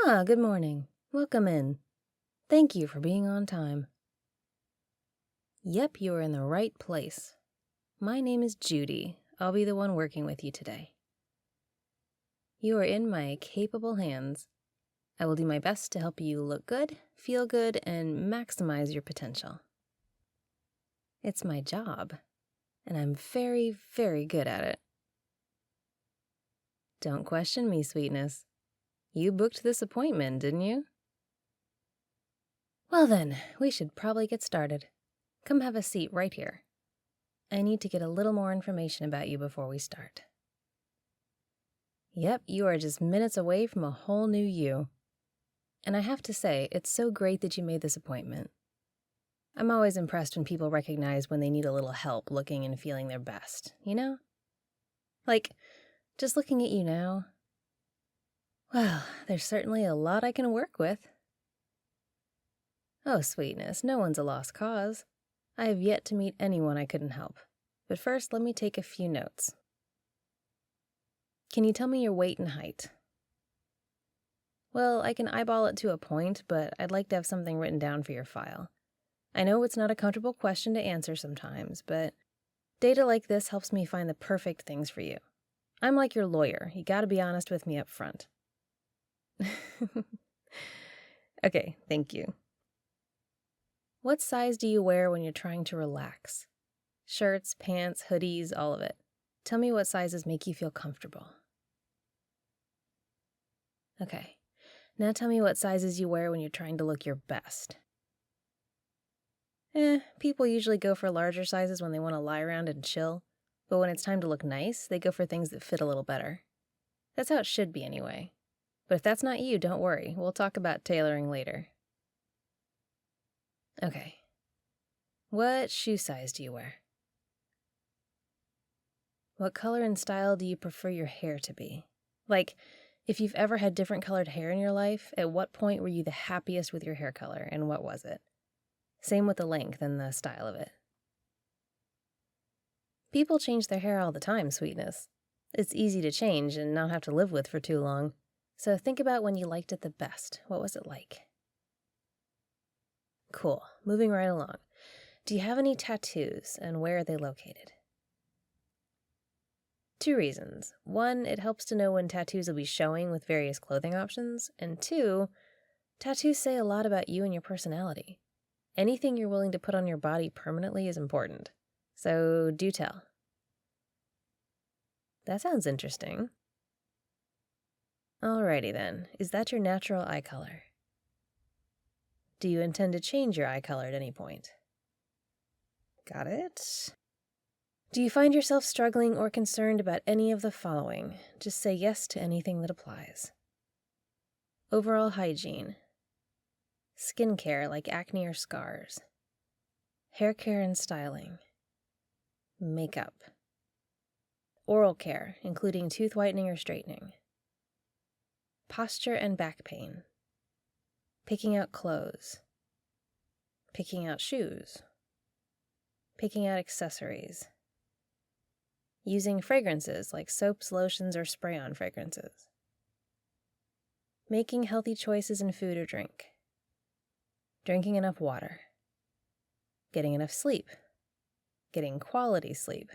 Good morning. Welcome in. Thank you for being on time. Yep, you are in the right place. My name is Judy. I'll be the one working with you today. You are in my capable hands. I will do my best to help you look good, feel good, and maximize your potential. It's my job, and I'm very, very good at it. Don't question me, sweetness. You booked this appointment, didn't you? Well then, we should probably get started. Come have a seat right here. I need to get a little more information about you before we start. Yep, you are just minutes away from a whole new you. And I have to say, it's so great that you made this appointment. I'm always impressed when people recognize when they need a little help looking and feeling their best, you know? Like, just looking at you now. Well, there's certainly a lot I can work with. Oh, sweetness, no one's a lost cause. I have yet to meet anyone I couldn't help. But first, let me take a few notes. Can you tell me your weight and height? Well, I can eyeball it to a point, but I'd like to have something written down for your file. I know it's not a comfortable question to answer sometimes, but data like this helps me find the perfect things for you. I'm like your lawyer. You gotta be honest with me up front. Okay, thank you. What size do you wear when you're trying to relax? Shirts, pants, hoodies, all of it. Tell me what sizes make you feel comfortable. Okay, now tell me what sizes you wear when you're trying to look your best. People usually go for larger sizes when they want to lie around and chill, but when it's time to look nice, they go for things that fit a little better. That's how it should be anyway. But if that's not you, don't worry. We'll talk about tailoring later. Okay. What shoe size do you wear? What color and style do you prefer your hair to be? Like, if you've ever had different colored hair in your life, at what point were you the happiest with your hair color, and what was it? Same with the length and the style of it. People change their hair all the time, sweetness. It's easy to change and not have to live with for too long. So think about when you liked it the best. What was it like? Cool. Moving right along. Do you have any tattoos, and where are they located? 2 reasons. 1, it helps to know when tattoos will be showing with various clothing options. And 2, tattoos say a lot about you and your personality. Anything you're willing to put on your body permanently is important. So do tell. That sounds interesting. Alrighty then. Is that your natural eye color? Do you intend to change your eye color at any point? Got it. Do you find yourself struggling or concerned about any of the following? Just say yes to anything that applies. Overall hygiene. Skincare like acne or scars. Hair care and styling. Makeup. Oral care, including tooth whitening or straightening. Posture and back pain. Picking out clothes. Picking out shoes. Picking out accessories. Using fragrances like soaps, lotions, or spray-on fragrances. Making healthy choices in food or drink. Drinking enough water. Getting enough sleep. Getting quality sleep.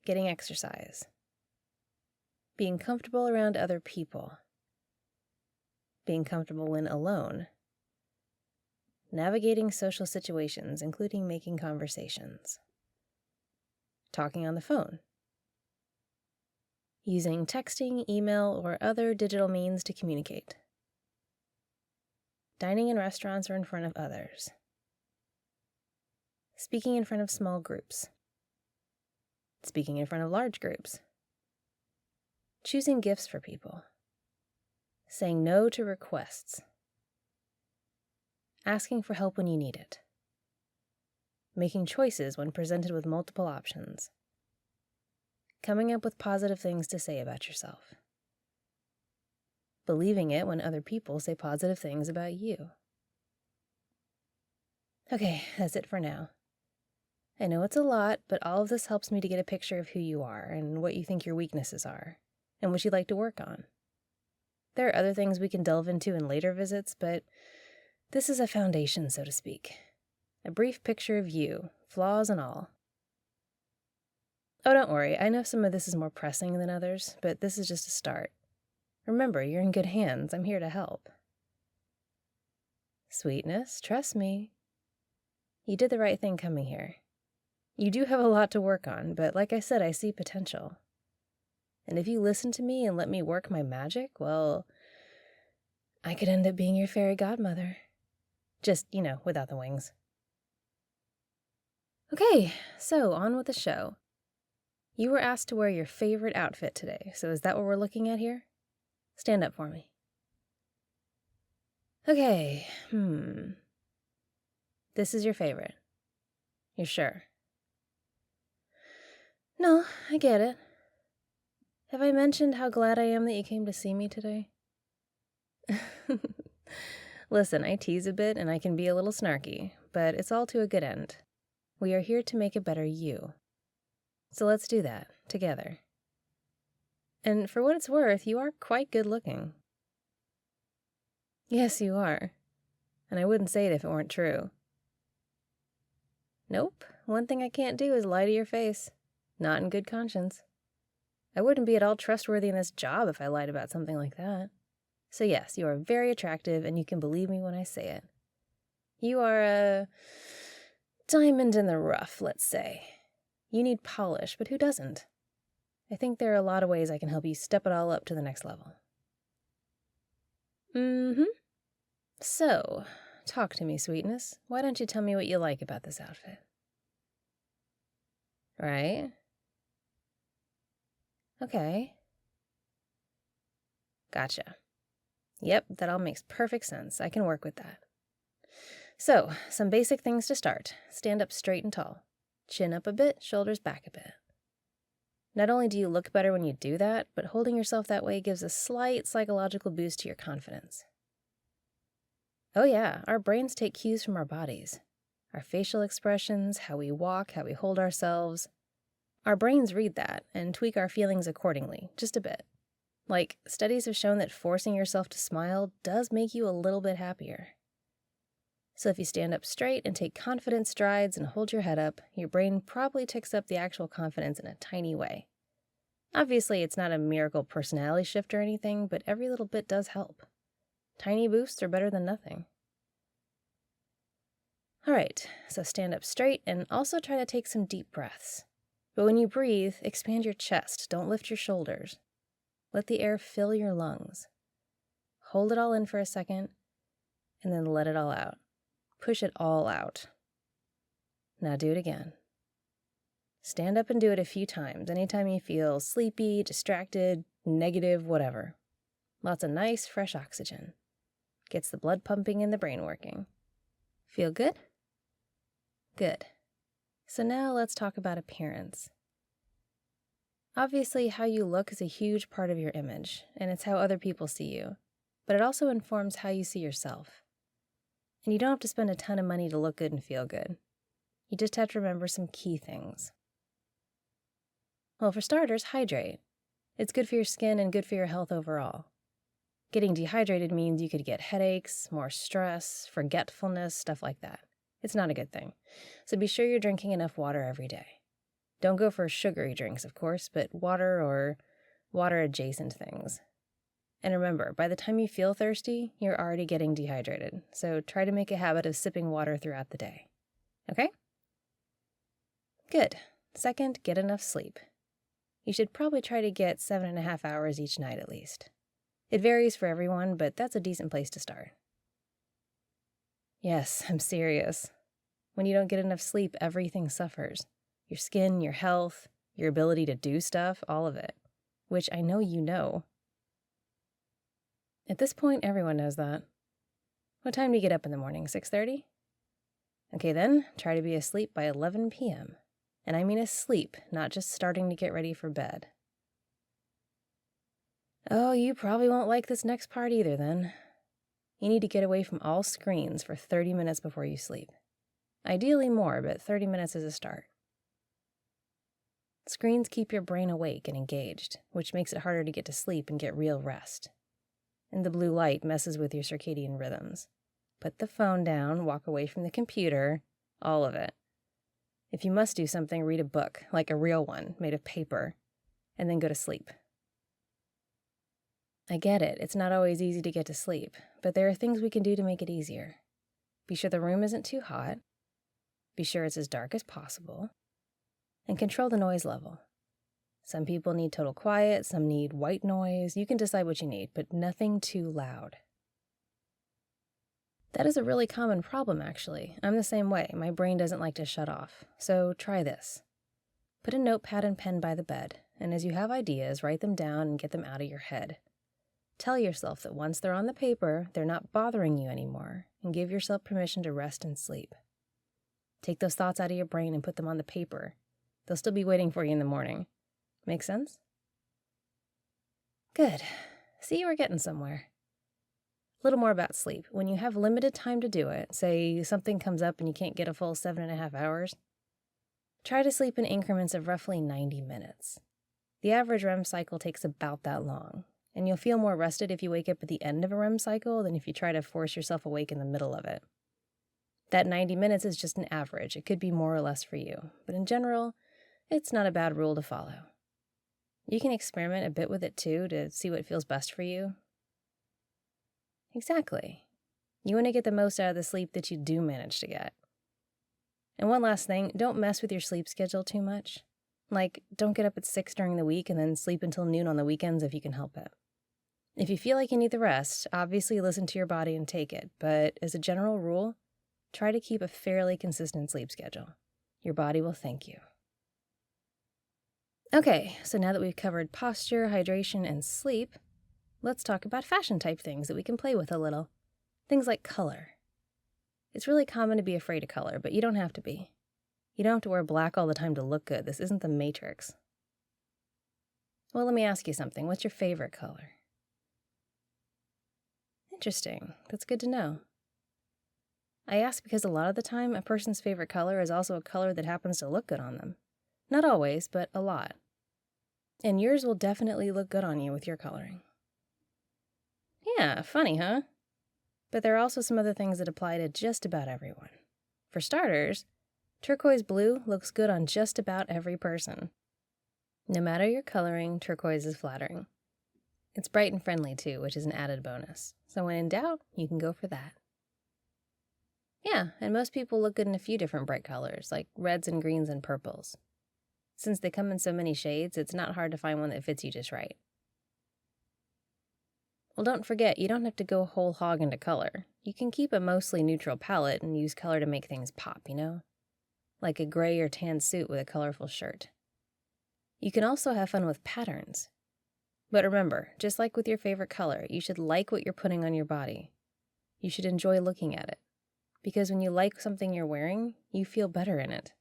Getting exercise. Being comfortable around other people. Being comfortable when alone. Navigating social situations, including making conversations. Talking on the phone. Using texting, email, or other digital means to communicate. Dining in restaurants or in front of others. Speaking in front of small groups. Speaking in front of large groups. Choosing gifts for people. Saying no to requests. Asking for help when you need it. Making choices when presented with multiple options. Coming up with positive things to say about yourself. Believing it when other people say positive things about you. Okay, that's it for now. I know it's a lot, but all of this helps me to get a picture of who you are and what you think your weaknesses are, and what you'd like to work on. There are other things we can delve into in later visits, but this is a foundation, so to speak. A brief picture of you, flaws and all. Oh, don't worry, I know some of this is more pressing than others, but this is just a start. Remember, you're in good hands. I'm here to help. Sweetness, trust me. You did the right thing coming here. You do have a lot to work on, but like I said, I see potential. And if you listen to me and let me work my magic, well, I could end up being your fairy godmother. Just, without the wings. Okay, so on with the show. You were asked to wear your favorite outfit today, so is that what we're looking at here? Stand up for me. Okay, This is your favorite. You're sure? No, I get it. Have I mentioned how glad I am that you came to see me today? Listen, I tease a bit and I can be a little snarky, but it's all to a good end. We are here to make a better you. So let's do that, together. And for what it's worth, you are quite good looking. Yes, you are. And I wouldn't say it if it weren't true. Nope, one thing I can't do is lie to your face. Not in good conscience. I wouldn't be at all trustworthy in this job if I lied about something like that. So yes, you are very attractive and you can believe me when I say it. You are a diamond in the rough, let's say. You need polish, but who doesn't? I think there are a lot of ways I can help you step it all up to the next level. So, talk to me, sweetness. Why don't you tell me what you like about this outfit? Right? Okay. Gotcha. Yep, that all makes perfect sense. I can work with that. So, some basic things to start. Stand up straight and tall. Chin up a bit, shoulders back a bit. Not only do you look better when you do that, but holding yourself that way gives a slight psychological boost to your confidence. Oh yeah, our brains take cues from our bodies. Our facial expressions, how we walk, how we hold ourselves. Our brains read that and tweak our feelings accordingly, just a bit. Like, studies have shown that forcing yourself to smile does make you a little bit happier. So if you stand up straight and take confident strides and hold your head up, your brain probably ticks up the actual confidence in a tiny way. Obviously, it's not a miracle personality shift or anything, but every little bit does help. Tiny boosts are better than nothing. All right, so stand up straight and also try to take some deep breaths. But when you breathe, expand your chest, don't lift your shoulders. Let the air fill your lungs. Hold it all in for a second, and then let it all out. Push it all out. Now do it again. Stand up and do it a few times, anytime you feel sleepy, distracted, negative, whatever. Lots of nice, fresh oxygen. Gets the blood pumping and the brain working. Feel good? Good. So now let's talk about appearance. Obviously, how you look is a huge part of your image, and it's how other people see you, but it also informs how you see yourself. And you don't have to spend a ton of money to look good and feel good. You just have to remember some key things. Well, for starters, hydrate. It's good for your skin and good for your health overall. Getting dehydrated means you could get headaches, more stress, forgetfulness, stuff like that. It's not a good thing. So be sure you're drinking enough water every day. Don't go for sugary drinks, of course, but water or water-adjacent things. And remember, by the time you feel thirsty, you're already getting dehydrated, so try to make a habit of sipping water throughout the day. Okay? Good. Second, get enough sleep. You should probably try to get 7.5 hours each night at least. It varies for everyone, but that's a decent place to start. Yes, I'm serious. When you don't get enough sleep, everything suffers. Your skin, your health, your ability to do stuff, all of it. Which I know you know. At this point, everyone knows that. What time do you get up in the morning, 6:30? Okay then, try to be asleep by 11 p.m. And I mean asleep, not just starting to get ready for bed. Oh, you probably won't like this next part either then. You need to get away from all screens for 30 minutes before you sleep. Ideally more, but 30 minutes is a start. Screens keep your brain awake and engaged, which makes it harder to get to sleep and get real rest. and the blue light messes with your circadian rhythms. Put the phone down, walk away from the computer, all of it. If you must do something, read a book, like a real one, made of paper, and then go to sleep. I get it, it's not always easy to get to sleep, but there are things we can do to make it easier. Be sure the room isn't too hot, be sure it's as dark as possible, and control the noise level. Some people need total quiet, some need white noise. You can decide what you need, but nothing too loud. That is a really common problem, actually. I'm the same way. My brain doesn't like to shut off. So try this. Put a notepad and pen by the bed, and as you have ideas, write them down and get them out of your head. Tell yourself that once they're on the paper, they're not bothering you anymore, and give yourself permission to rest and sleep. Take those thoughts out of your brain and put them on the paper. They'll still be waiting for you in the morning. Make sense? Good. See, we're getting somewhere. A little more about sleep. When you have limited time to do it, say something comes up and you can't get a full 7.5 hours, try to sleep in increments of roughly 90 minutes. The average REM cycle takes about that long, and you'll feel more rested if you wake up at the end of a REM cycle than if you try to force yourself awake in the middle of it. That 90 minutes is just an average. It could be more or less for you, but in general, it's not a bad rule to follow. You can experiment a bit with it too to see what feels best for you. Exactly. You want to get the most out of the sleep that you do manage to get. And one last thing, don't mess with your sleep schedule too much. Like, don't get up at 6 during the week and then sleep until noon on the weekends if you can help it. If you feel like you need the rest, obviously listen to your body and take it, but as a general rule, try to keep a fairly consistent sleep schedule. Your body will thank you. Okay, so now that we've covered posture, hydration, and sleep, let's talk about fashion type things that we can play with a little. Things like color. It's really common to be afraid of color, but you don't have to be. You don't have to wear black all the time to look good. This isn't the Matrix. Well, let me ask you something. What's your favorite color? Interesting. That's good to know. I ask because a lot of the time, a person's favorite color is also a color that happens to look good on them. Not always, but a lot. And yours will definitely look good on you with your coloring. Yeah, funny, huh? But there are also some other things that apply to just about everyone. For starters, turquoise blue looks good on just about every person. No matter your coloring, turquoise is flattering. It's bright and friendly too, which is an added bonus. So when in doubt, you can go for that. Yeah, and most people look good in a few different bright colors, like reds and greens and purples. Since they come in so many shades, it's not hard to find one that fits you just right. Well, don't forget, you don't have to go whole hog into color. You can keep a mostly neutral palette and use color to make things pop, you know? Like a gray or tan suit with a colorful shirt. You can also have fun with patterns. But remember, just like with your favorite color, you should like what you're putting on your body. You should enjoy looking at it. Because when you like something you're wearing, you feel better in it.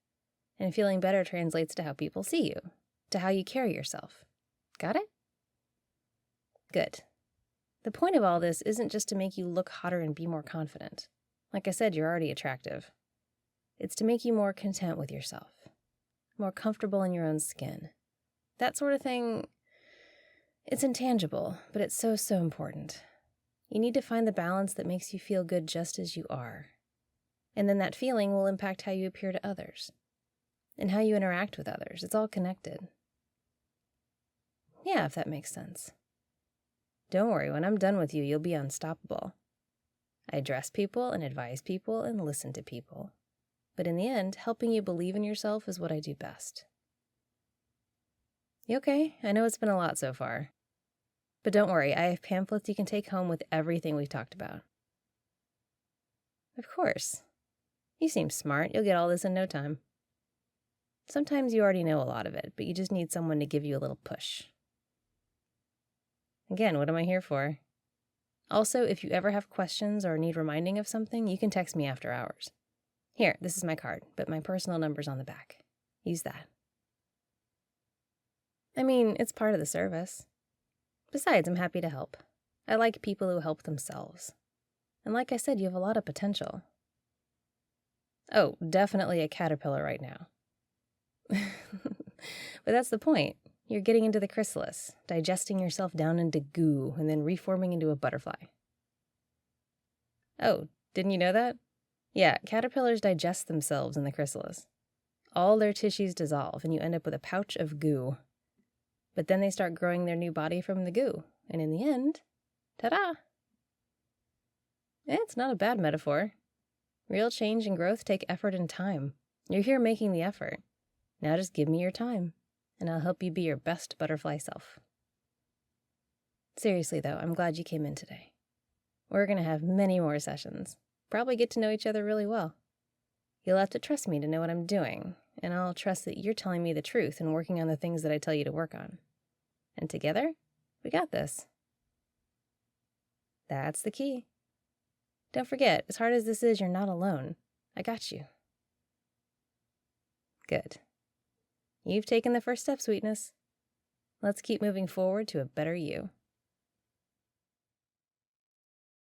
And feeling better translates to how people see you, to how you carry yourself. Got it? Good. The point of all this isn't just to make you look hotter and be more confident. Like I said, you're already attractive. It's to make you more content with yourself, more comfortable in your own skin. That sort of thing, it's intangible, but it's so important. You need to find the balance that makes you feel good just as you are. And then that feeling will impact how you appear to others and how you interact with others. It's all connected. Yeah, if that makes sense. Don't worry, when I'm done with you, you'll be unstoppable. I address people and advise people and listen to people. But in the end, helping you believe in yourself is what I do best. You okay? I know it's been a lot so far. But don't worry, I have pamphlets you can take home with everything we've talked about. Of course. You seem smart. You'll get all this in no time. Sometimes you already know a lot of it, but you just need someone to give you a little push. Again, what am I here for? Also, if you ever have questions or need reminding of something, you can text me after hours. Here, this is my card, but my personal number's on the back. Use that. I mean, it's part of the service. Besides, I'm happy to help. I like people who help themselves. And like I said, you have a lot of potential. Oh, definitely a caterpillar right now. But that's the point. You're getting into the chrysalis, digesting yourself down into goo, and then reforming into a butterfly. Oh, didn't you know that? Yeah, caterpillars digest themselves in the chrysalis. All their tissues dissolve, and you end up with a pouch of goo. But then they start growing their new body from the goo, and in the end, ta-da! It's not a bad metaphor. Real change and growth take effort and time. You're here making the effort. Now just give me your time, and I'll help you be your best butterfly self. Seriously, though, I'm glad you came in today. We're going to have many more sessions. Probably get to know each other really well. You'll have to trust me to know what I'm doing, and I'll trust that you're telling me the truth and working on the things that I tell you to work on. And together, we got this. That's the key. Don't forget, as hard as this is, you're not alone. I got you. Good. You've taken the first step, sweetness. Let's keep moving forward to a better you.